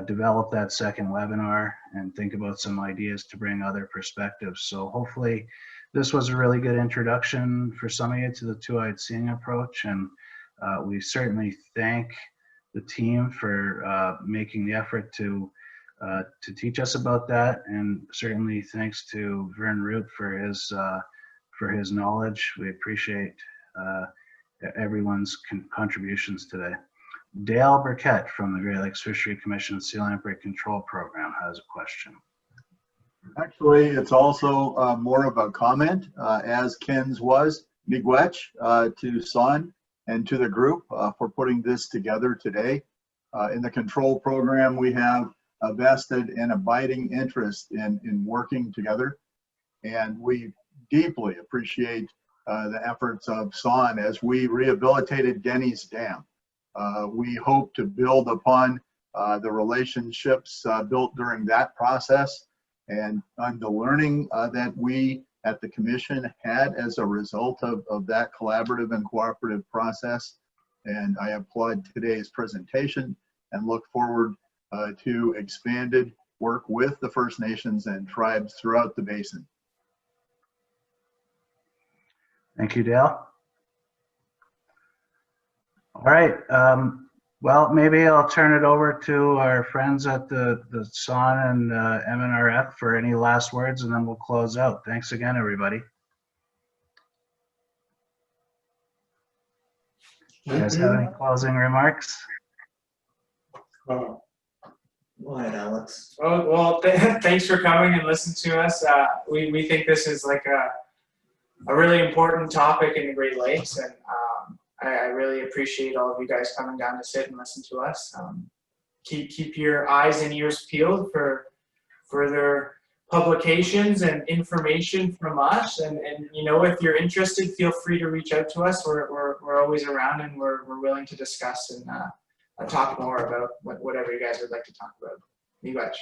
[SPEAKER 1] develop that second webinar and think about some ideas to bring other perspectives. So hopefully this was a really good introduction for some of you to the two-eyed seeing approach, and we certainly thank the team for making the effort to teach us about that, and certainly thanks to Vern Root for his knowledge. We appreciate everyone's contributions today. Dale Burkett from the Great Lakes Fishery Commission Sea Lamprey Control Program has a question.
[SPEAKER 10] Actually, it's also more of a comment, as Ken's was. Miigwech to SON and to the group for putting this together today. In the control program, we have a vested and abiding interest in working together. And we deeply appreciate the efforts of SON as we rehabilitated Denny's Dam. We hope to build upon the relationships built during that process and on the learning that we at the Commission had as a result of that collaborative and cooperative process. And I applaud today's presentation and look forward to expanded work with the First Nations and tribes throughout the basin.
[SPEAKER 1] Thank you, Dale. All right. Well, maybe I'll turn it over to our friends at the SON and MNRF for any last words, and then we'll close out. Thanks again, everybody. You guys have any closing remarks?
[SPEAKER 2] Go ahead, Alex.
[SPEAKER 5] Well, thanks for coming and listening to us. We think this is like a really important topic in the Great Lakes, and I really appreciate all of you guys coming down to sit and listen to us. Keep your eyes and ears peeled for further publications and information from us. And you know, if you're interested, feel free to reach out to us. We're always around, and we're willing to discuss and talk more about whatever you guys would like to talk about. Miigwech.